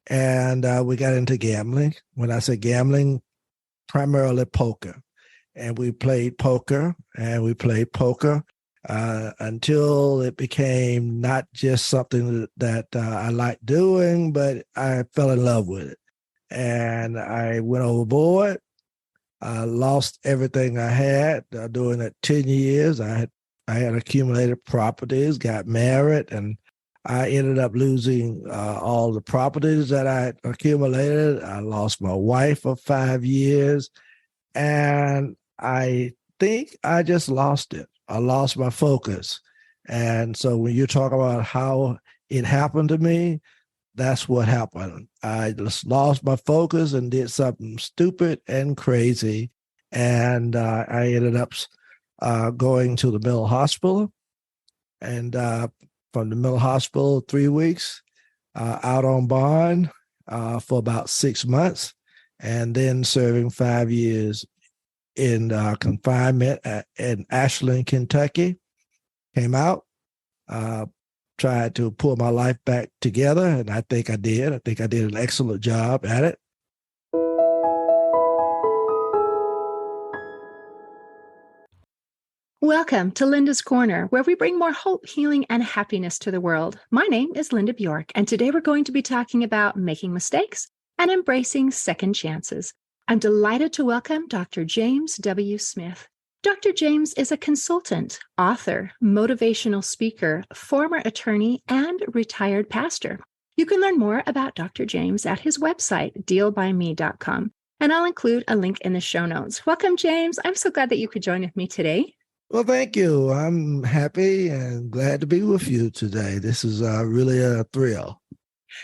and we got into gambling. When I say gambling, primarily poker. And we played poker and we played poker until it became not just something that I liked doing, but I fell in love with it. And I went overboard. I lost everything I had during that 10 years. I had accumulated properties, got married, and I ended up losing all the properties that I accumulated. I lost my wife for 5 years, and I think I just lost it. I lost my focus. And so when you talk about how it happened to me, that's what happened. I just lost my focus and did something stupid and crazy. And I ended up going to the mental hospital. And from the mental hospital, 3 weeks, out on bond for about 6 months, and then serving 5 years in confinement in Ashland, Kentucky. Came out, tried to pull my life back together, and I think I did. I think I did an excellent job at it. Welcome to Linda's Corner, where we bring more hope, healing, and happiness to the world. My name is Linda Bjork, and today we're going to be talking about making mistakes and embracing second chances. I'm delighted to welcome Dr. James W. Smith. Dr. James is a consultant, author, motivational speaker, former attorney, and retired pastor. You can learn more about Dr. James at his website, dealbyme.com, and I'll include a link in the show notes. Welcome, James. I'm so glad that you could join with me today. Well, thank you. I'm happy and glad to be with you today. This is really a thrill.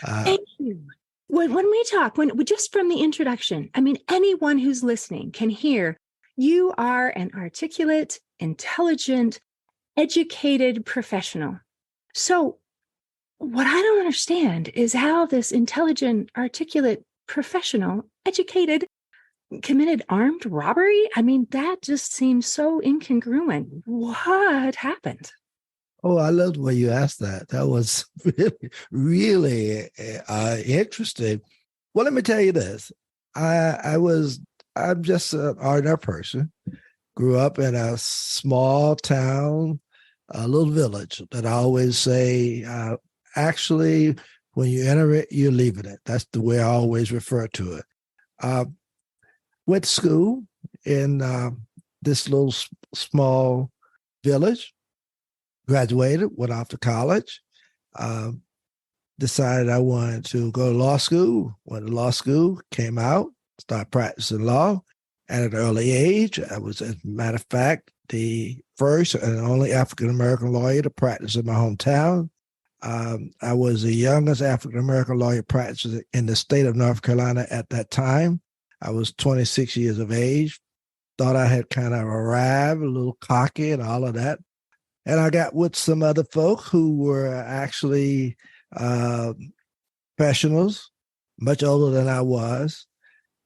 Thank you. When we talk, just from the introduction, I mean, anyone who's listening can hear you are an articulate, intelligent, educated professional. So what I don't understand is how this intelligent, articulate professional, educated, committed armed robbery. I mean, that just seems so incongruent. What happened? Oh, I love the way you asked that. That was really, really interesting. Well, let me tell you this. I'm just an ordinary person. Grew up in a small town, a little village that I always say, actually, when you enter it, you're leaving it. That's the way I always refer to it. Went to school in this little small village, graduated, went off to college, decided I wanted to go to law school, went to law school, came out, started practicing law at an early age. I was, as a matter of fact, the first and only African-American lawyer to practice in my hometown. I was the youngest African-American lawyer practicing in the state of North Carolina at that time. I was 26 years of age, thought I had kind of arrived, a little cocky and all of that. And I got with some other folk who were actually professionals, much older than I was.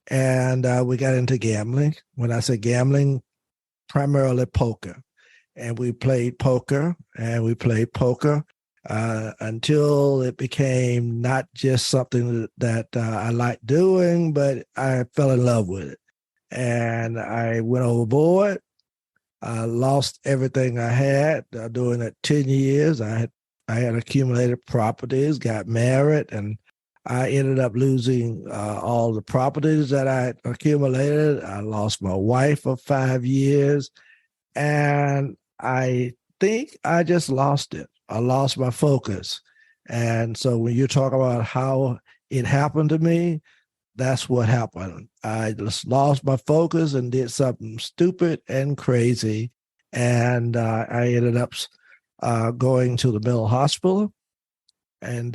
And we got into gambling. When I say gambling, primarily poker. And we played poker and we played poker until it became not just something that I liked doing, but I fell in love with it. And I went overboard. I lost everything I had during that 10 years. I had accumulated properties, got married, and I ended up losing all the properties that I accumulated. I lost my wife for 5 years, and I think I just lost it. I lost my focus. And so when you talk about how it happened to me, that's what happened. I just lost my focus and did something stupid and crazy. And I ended up going to the mental hospital. And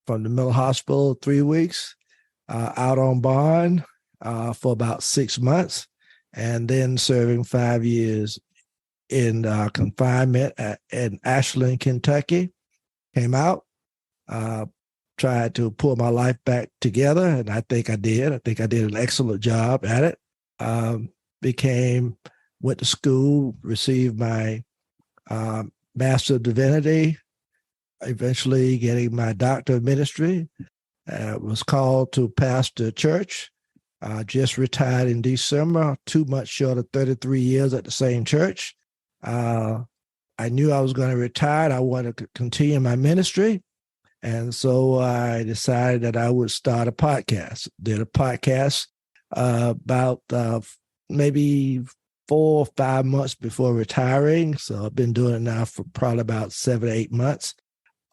from the mental hospital, 3 weeks, out on bond for about 6 months, and then serving 5 years in confinement in Ashland, Kentucky. Came out, tried to pull my life back together, and I think I did. I think I did an excellent job at it. Went to school, received my Master of Divinity, eventually getting my Doctor of Ministry. Was called to pastor a church. Just retired in December, 2 months short of 33 years at the same church. I knew I was going to retire. I wanted to continue my ministry. And so I decided that I would start a podcast. Did a podcast about maybe 4 or 5 months before retiring. So I've been doing it now for probably about 7 or 8 months.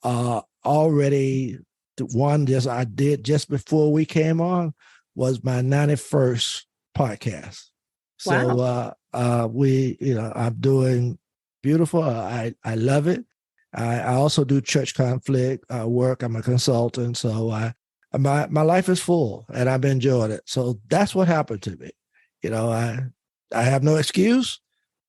Already, the one I did just before we came on was my 91st podcast. Wow. So I'm doing beautiful. I love it. I also do church conflict work. I'm a consultant, so my life is full, and I've enjoyed it. So that's what happened to me. I have no excuse.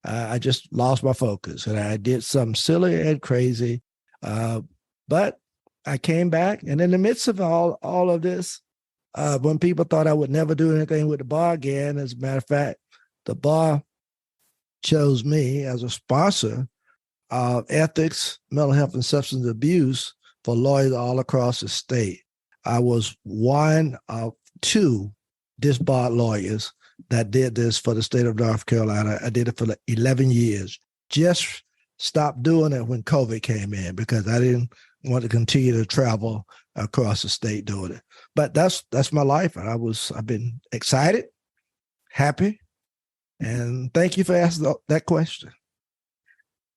I just lost my focus, and I did something silly and crazy. But I came back, and in the midst of all of this, when people thought I would never do anything with the bar again, as a matter of fact, the bar chose me as a sponsor of ethics, mental health, and substance abuse for lawyers all across the state. I was one of 2 disbarred lawyers that did this for the state of North Carolina. I did it for 11 years. Just stopped doing it when COVID came in because I didn't want to continue to travel across the state doing it. But that's my life, and I've been excited, happy, and thank you for asking that question.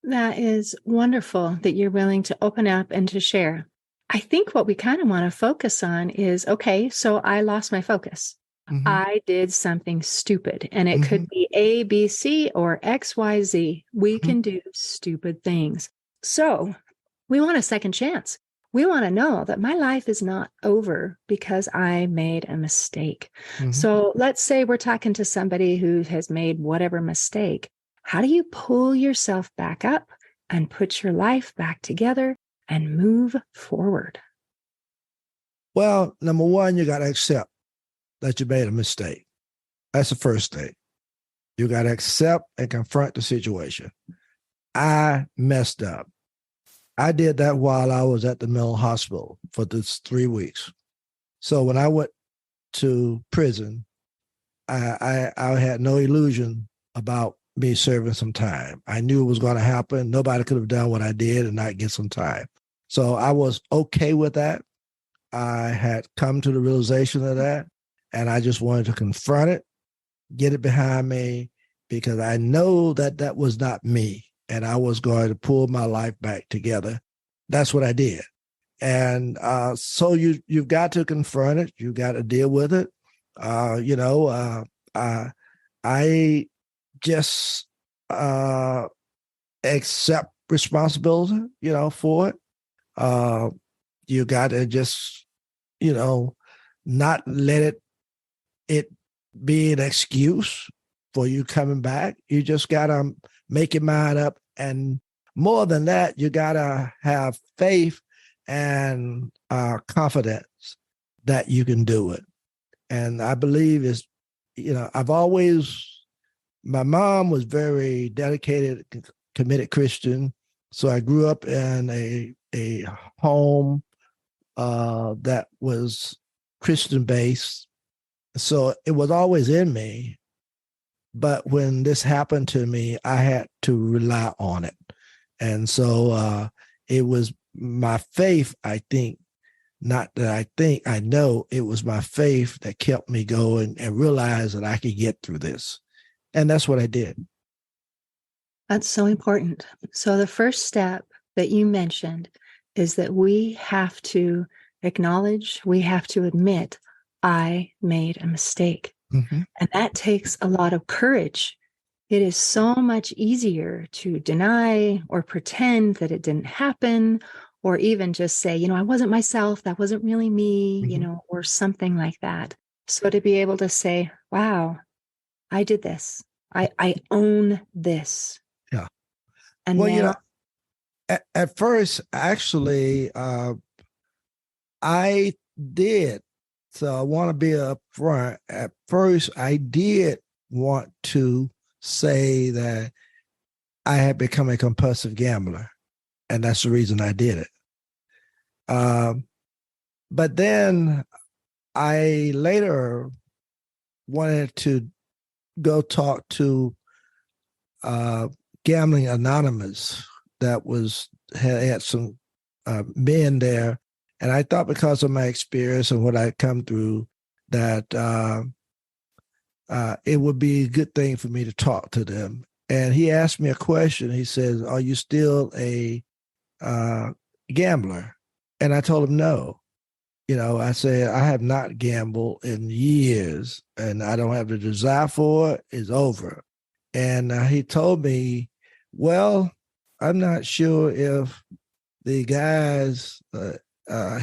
That is wonderful that you're willing to open up and to share. I think what we kind of want to focus on is, okay, so I lost my focus. Mm-hmm. I did something stupid, and it could be A, B, C, or X, Y, Z. We can do stupid things. So we want a second chance. We want to know that my life is not over because I made a mistake. So let's say we're talking to somebody who has made whatever mistake. How do you pull yourself back up and put your life back together and move forward? Well, number one, you got to accept that you made a mistake. That's the first thing. You got to accept and confront the situation. I messed up. I did that while I was at the mental hospital for this 3 weeks. So when I went to prison, I had no illusion about me serving some time. I knew it was going to happen. Nobody could have done what I did and not get some time. So I was okay with that. I had come to the realization of that, and I just wanted to confront it, get it behind me, because I know that that was not me, and I was going to pull my life back together. That's what I did. And so you've got to confront it. You got to deal with it. I just accept responsibility, for it. You got to just, not let it be an excuse for you coming back. You just got to make your mind up. And more than that, you got to have faith and confidence that you can do it. And I believe my mom was very dedicated, committed Christian. So I grew up in a home that was Christian based. So it was always in me. But when this happened to me, I had to rely on it. And so it was my faith, I think, not that I think, I know it was my faith that kept me going and realized that I could get through this. And that's what I did. That's so important. So the first step that you mentioned is that we have to acknowledge, we have to admit, I made a mistake. And that takes a lot of courage. It is so much easier to deny or pretend that it didn't happen, or even just say, I wasn't myself, that wasn't really me, or something like that. So to be able to say, wow, I did this. I own this. Yeah. And well, at first, actually, I did. So I want to be upfront. At first, I did want to say that I had become a compulsive gambler, and that's the reason I did it. But then I later wanted to go talk to Gambling Anonymous that had some men there. And I thought because of my experience and what I'd come through, that it would be a good thing for me to talk to them. And he asked me a question. He says, "Are you still a gambler?" And I told him no. I said, "I have not gambled in years, and I don't have the desire for it. It's over." And he told me, "Well, I'm not sure if the guys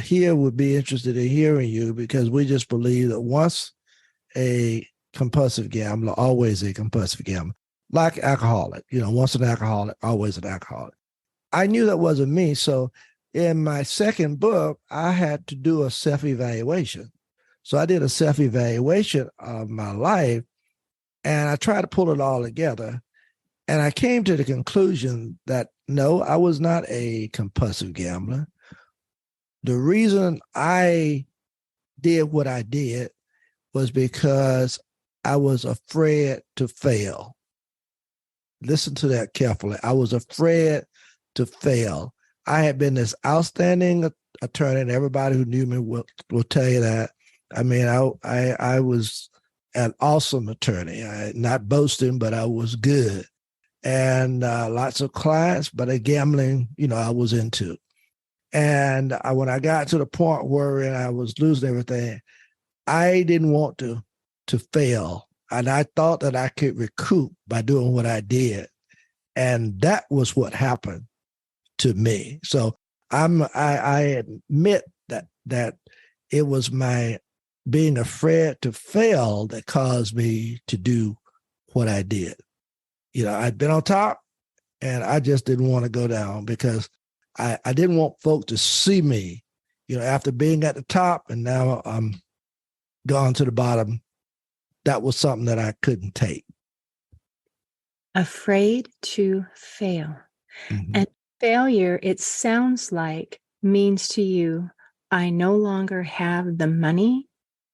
here would be interested in hearing you, because we just believe that once a compulsive gambler, always a compulsive gambler, like alcoholic, once an alcoholic, always an alcoholic." I knew that wasn't me. So in my second book, I had to do a self-evaluation. So I did a self-evaluation of my life, and I tried to pull it all together. And I came to the conclusion that no, I was not a compulsive gambler. The reason I did what I did was because I was afraid to fail. Listen to that carefully. I was afraid to fail. I had been this outstanding attorney, and everybody who knew me will tell you that. I mean, I was an awesome attorney. Not boasting, but I was good. And lots of clients, but gambling, I was into. And when I got to the point where I was losing everything, I didn't want to fail. And I thought that I could recoup by doing what I did. And that was what happened to me. So I admit that it was my being afraid to fail that caused me to do what I did. I'd been on top, and I just didn't want to go down, because I didn't want folk to see me, after being at the top and now I'm gone to the bottom. That was something that I couldn't take. Afraid to fail. Mm-hmm. And failure, it sounds like, means to you, I no longer have the money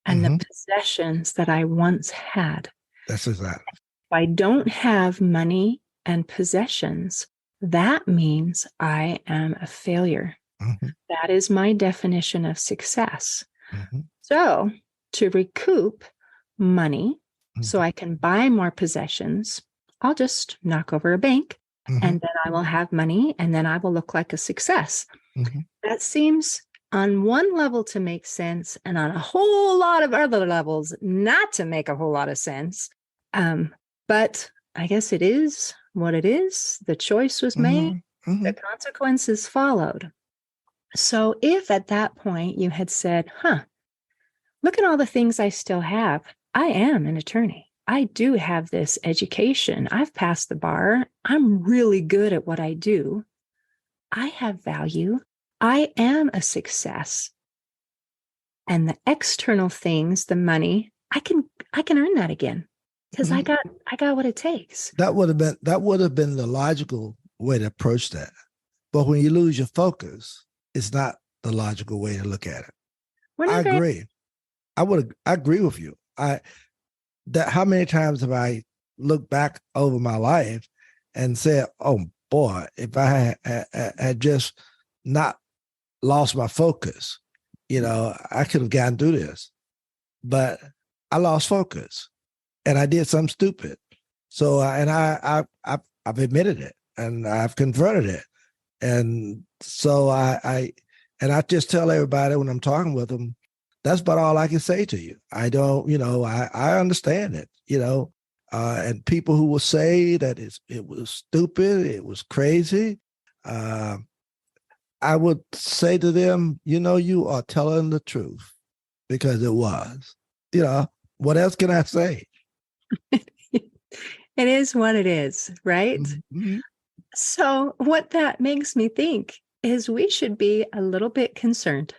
and Mm-hmm. the possessions that I once had. That's exactly. If I don't have money and possessions, that means I am a failure. Mm-hmm. That is my definition of success. Mm-hmm. So to recoup money, Mm-hmm. so I can buy more possessions, I'll just knock over a bank, Mm-hmm. and then I will have money, and then I will look like a success. Mm-hmm. That seems on one level to make sense, and on a whole lot of other levels not to make a whole lot of sense. But I guess it is what it is. The choice was made. Mm-hmm. The consequences followed. So if at that point you had said, look at all the things I still have. I am an attorney. I do have this education. I've passed the bar. I'm really good at what I do. I have value. I am a success. And the external things, the money, I can earn that again, because I got what it takes. That would have been the logical way to approach that. But when you lose your focus, it's not the logical way to look at it. I agree. I agree with you. How many times have I looked back over my life and said, "Oh boy, if I had just not lost my focus, I could have gotten through this." But I lost focus, and I did something stupid. So, I've admitted it, and I've confronted it, and so I just tell everybody when I'm talking with them, that's about all I can say to you. I don't, I understand it, and people who will say that it was stupid, it was crazy, I would say to them, you are telling the truth, because it was. What else can I say? It is what it is, right? Mm-hmm. So what that makes me think is we should be a little bit concerned,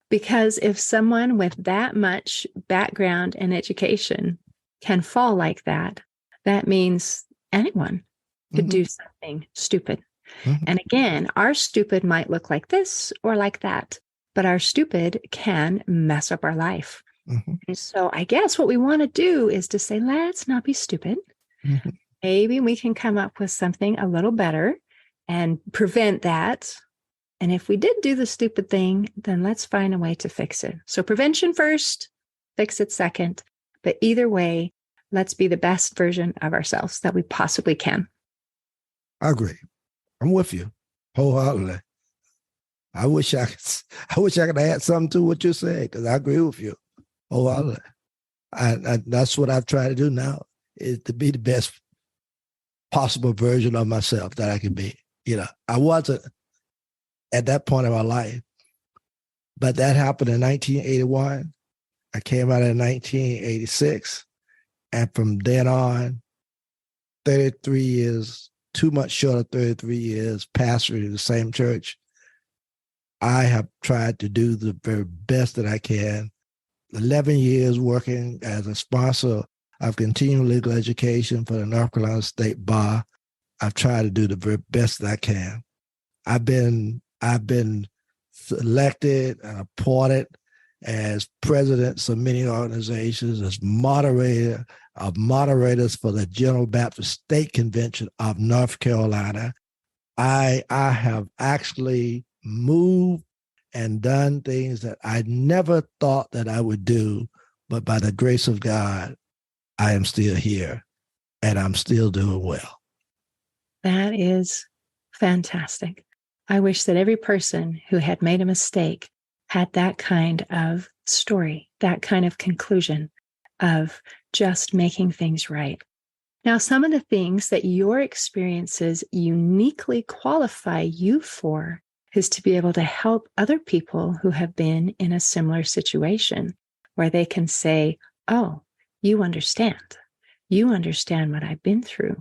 because if someone with that much background and education can fall like that, that means anyone could do something stupid. Mm-hmm. And again, our stupid might look like this or like that. but our stupid can mess up our life. Mm-hmm. And so I guess what we want to do is to say, let's not be stupid. Mm-hmm. Maybe we can come up with something a little better and prevent that. And if we did do the stupid thing, then let's find a way to fix it. So prevention first, fix it second. But either way, let's be the best version of ourselves that we possibly can. I agree. I'm with you wholeheartedly. I wish I could add something to what you said, because I agree with you wholeheartedly. And that's what I've tried to do now, is to be the best possible version of myself that I can be. I wasn't at that point in my life, but that happened in 1981. I came out in 1986. And from then on, 33 years, 2 months short of 33 years, pastoring the same church, I have tried to do the very best that I can. 11 years working as a sponsor of continuing legal education for the North Carolina State Bar. I've tried to do the very best that I can. I've been selected and appointed as presidents of many organizations, as moderator of moderators for the General Baptist State Convention of North Carolina. I have actually moved and done things that I never thought that I would do, but by the grace of God, I am still here and I'm still doing well. That is fantastic. I wish that every person who had made a mistake had that kind of story, that kind of conclusion of just making things right. Now, some of the things that your experiences uniquely qualify you for is to be able to help other people who have been in a similar situation, where they can say, oh, you understand. You understand what I've been through.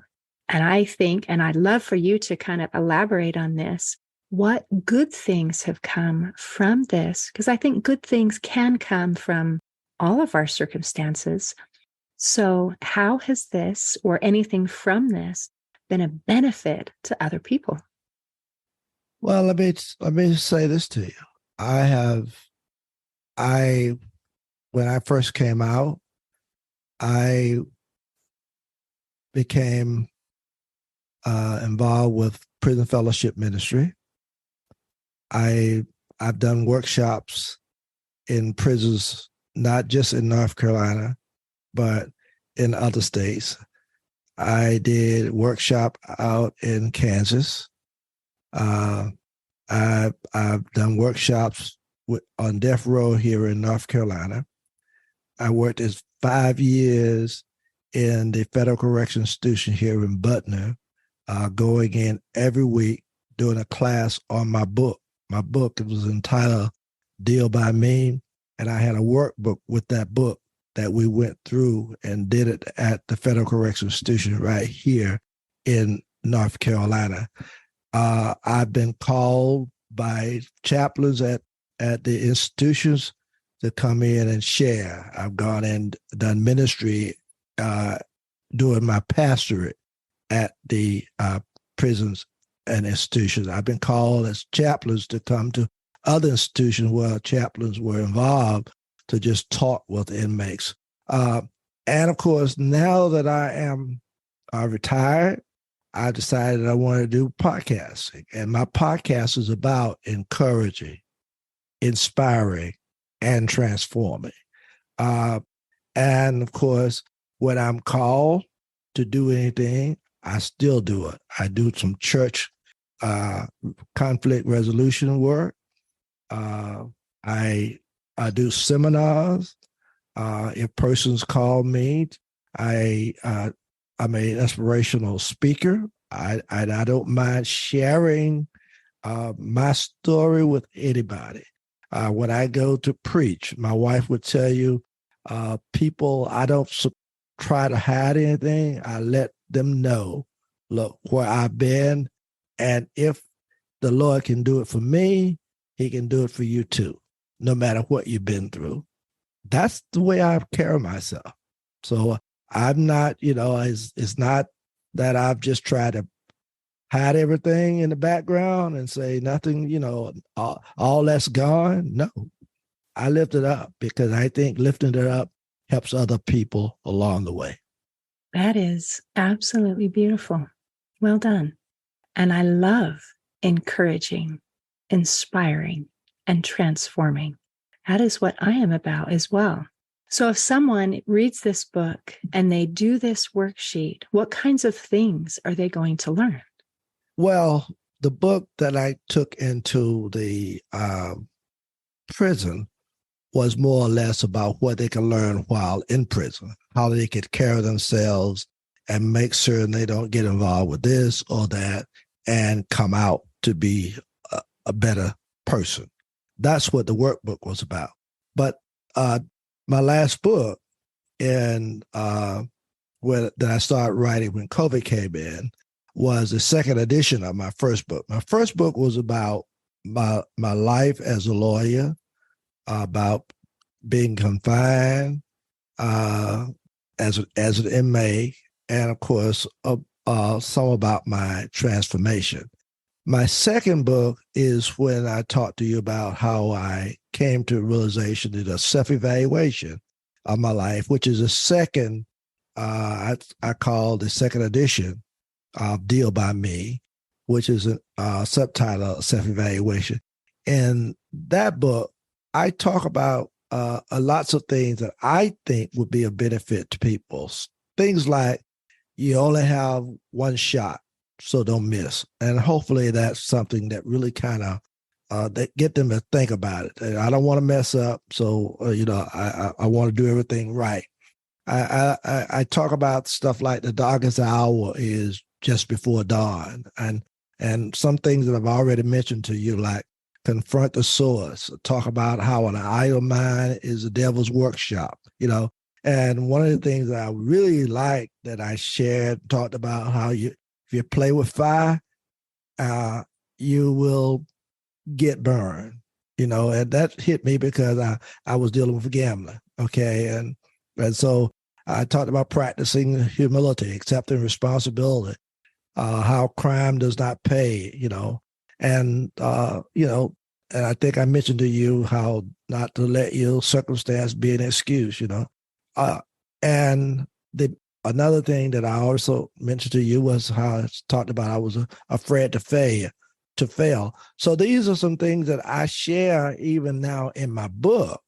And I think, and I'd love for you to kind of elaborate on this, what good things have come from this? Because I think good things can come from all of our circumstances. So how has this or anything from this been a benefit to other people? Well, let me say this to you. When I first came out, I became involved with prison fellowship ministry. I've done workshops in prisons, not just in North Carolina, but in other states. I did workshop out in Kansas. I've done workshops on death row here in North Carolina. I worked as 5 years in the Federal Correctional Institution here in Butner, going in every week, doing a class on my book. My book, it was entitled Deal by Me, and I had a workbook with that book that we went through and did it at the Federal Correctional Institution right here in North Carolina. I've been called by chaplains at the institutions to come in and share. I've gone and done ministry doing my pastorate at the prisons and institutions. I've been called as chaplains to come to other institutions where chaplains were involved to just talk with inmates. And of course, now that I am retired, I decided I wanted to do podcasting. And my podcast is about encouraging, inspiring, and transforming. And of course, when I'm called to do anything, I still do it. I do some church conflict resolution work. I do seminars. If persons call me, I'm an inspirational speaker. I don't mind sharing my story with anybody. When I go to preach, my wife would tell you, people, I don't try to hide anything. I let them know, look, where I've been. And if the Lord can do it for me, he can do it for you too, no matter what you've been through. That's the way I carry myself. So I'm not, it's not that I've just tried to hide everything in the background and say nothing, all that's gone. No, I lift it up because I think lifting it up helps other people along the way. That is absolutely beautiful. Well done. And I love encouraging, inspiring, and transforming. That is what I am about as well. So if someone reads this book and they do this worksheet, what kinds of things are they going to learn? Well, the book that I took into the prison was more or less about what they can learn while in prison, how they could carry themselves and make sure they don't get involved with this or that and come out to be a better person. That's what the workbook was about. But my last book, that I started writing when COVID came in, was the second edition of my first book. My first book was about my life as a lawyer, about being confined as an inmate, and of course, some about my transformation. My second book is when I talked to you about how I came to a realization that a self-evaluation of my life, which is a second, I call the second edition of Deal by Me, which is a subtitle, Self-Evaluation. In that book, I talk about lots of things that I think would be a benefit to people. Things like you only have one shot, so don't miss. And hopefully that's something that really kind of that get them to think about it. I don't want to mess up, so I want to do everything right. I talk about stuff like the darkest hour is just before dawn, and some things that I've already mentioned to you, like confront the source, talk about how an idle mind is the devil's workshop, And one of the things that I really like that I shared, talked about how if you play with fire, you will get burned, and that hit me because I was dealing with gambling. Okay. And so I talked about practicing humility, accepting responsibility, how crime does not pay, and, and I think I mentioned to you how not to let your circumstance be an excuse, and another thing that I also mentioned to you was how I talked about I was afraid to fail. So these are some things that I share even now in my book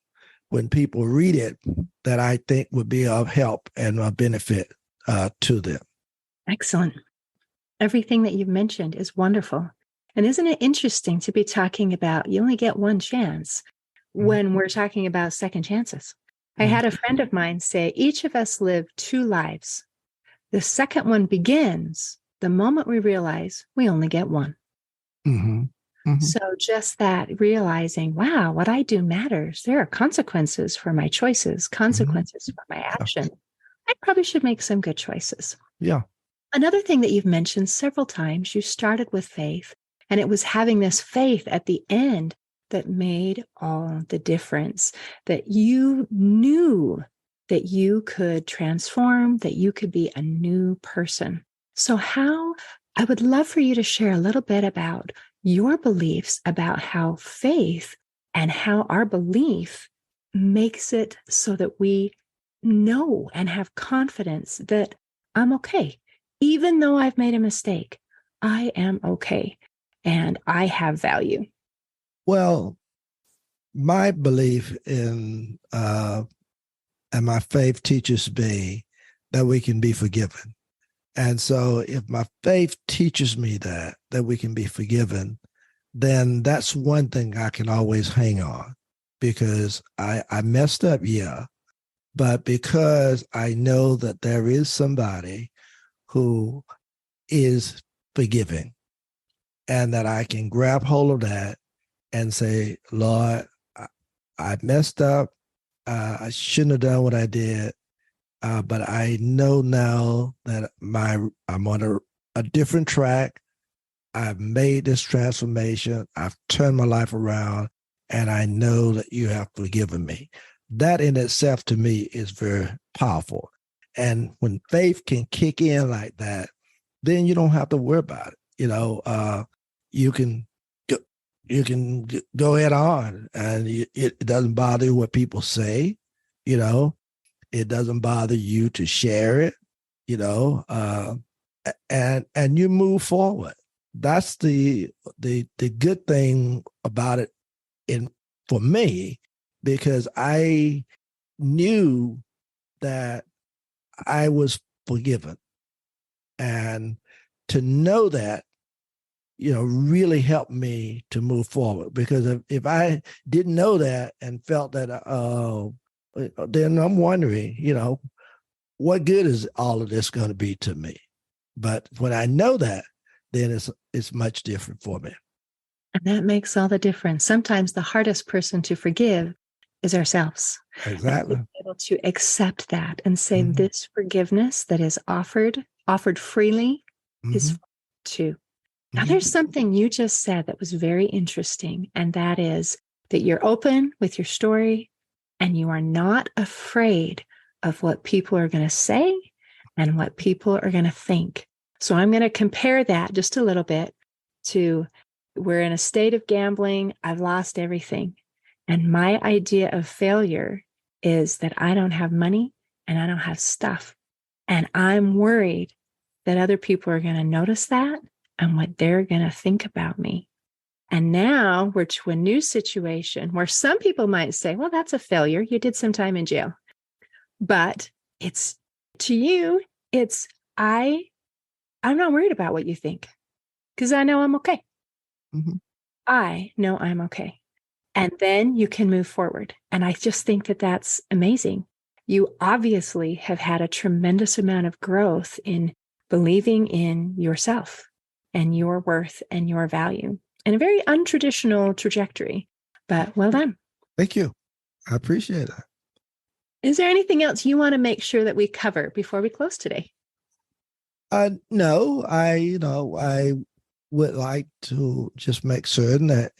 when people read it that I think would be of help and a benefit to them. Excellent. Everything that you've mentioned is wonderful. And isn't it interesting to be talking about you only get one chance when we're talking about second chances? I had a friend of mine say, each of us live two lives. The second one begins the moment we realize we only get one. Mm-hmm. Mm-hmm. So just that realizing, wow, what I do matters. There are consequences for my choices, consequences for my action. I probably should make some good choices. Yeah. Another thing that you've mentioned several times, you started with faith, and it was having this faith at the end that made all the difference, that you knew that you could transform, that you could be a new person. So I would love for you to share a little bit about your beliefs about how faith and how our belief makes it so that we know and have confidence that I'm okay. Even though I've made a mistake, I am okay and I have value. Well, my belief in and my faith teaches me that we can be forgiven. And so if my faith teaches me that we can be forgiven, then that's one thing I can always hang on, because I messed up, yeah, but because I know that there is somebody who is forgiving, and that I can grab hold of that and say, Lord, I messed up. I shouldn't have done what I did. But I know now that I'm on a different track. I've made this transformation. I've turned my life around, and I know that you have forgiven me. That in itself to me is very powerful. And when faith can kick in like that, then you don't have to worry about it. you can go, go head on, and it doesn't bother you what people say. It doesn't bother you to share it. And you move forward. That's the good thing about it for me, because I knew that I was forgiven, and to know that, really helped me to move forward. Because if I didn't know that and felt that, then I'm wondering, what good is all of this going to be to me? But when I know that, then it's much different for me. And that makes all the difference. Sometimes the hardest person to forgive is ourselves. Exactly. And being able to accept that and say, this forgiveness that is offered freely is too. Now, there's something you just said that was very interesting, and that is that you're open with your story and you are not afraid of what people are going to say and what people are going to think. So I'm going to compare that just a little bit to, we're in a state of gambling. I've lost everything. And my idea of failure is that I don't have money and I don't have stuff. And I'm worried that other people are going to notice that and what they're going to think about me. And now we're to a new situation where some people might say, well, that's a failure. You did some time in jail. But it's, to you, it's, I'm not worried about what you think, because I know I'm okay. I know I'm okay. And then you can move forward. And I just think that that's amazing. You obviously have had a tremendous amount of growth in believing in yourself and your worth and your value in a very untraditional trajectory, but well done. Thank you. I appreciate it. Is there anything else you want to make sure that we cover before we close today? No, I would like to just make certain that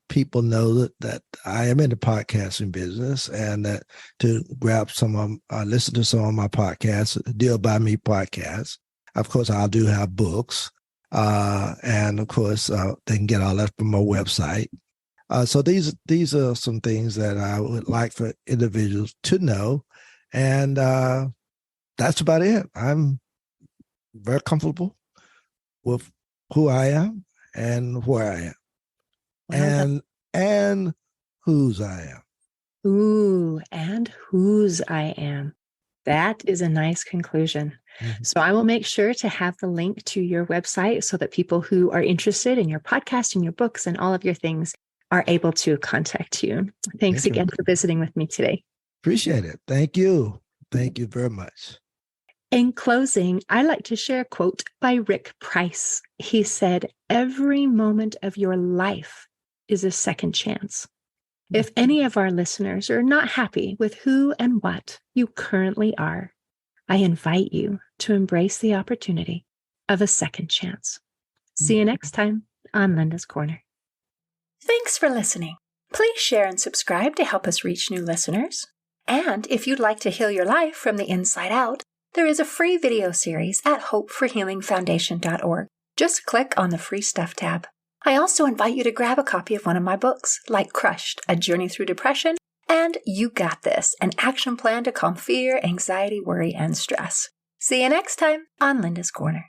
people know that I am in the podcasting business, and that to grab listen to some of my podcasts, Deal by Me podcast. Of course, I do have books, and of course, they can get all that from my website. So these are some things that I would like for individuals to know, and that's about it. I'm very comfortable with who I am and where I am, and whose I am. Ooh, and whose I am. That is a nice conclusion. So I will make sure to have the link to your website so that people who are interested in your podcast and your books and all of your things are able to contact you. Thanks again for visiting with me today. Appreciate it. Thank you. Thank you very much. In closing, I like to share a quote by Rick Price. He said, "Every moment of your life is a second chance." If any of our listeners are not happy with who and what you currently are, I invite you to embrace the opportunity of a second chance. See you next time on Linda's Corner. Thanks for listening. Please share and subscribe to help us reach new listeners. And if you'd like to heal your life from the inside out, there is a free video series at hopeforhealingfoundation.org. Just click on the free stuff tab. I also invite you to grab a copy of one of my books, like Crushed, A Journey Through Depression, and You Got This, an action plan to calm fear, anxiety, worry, and stress. See you next time on Linda's Corner.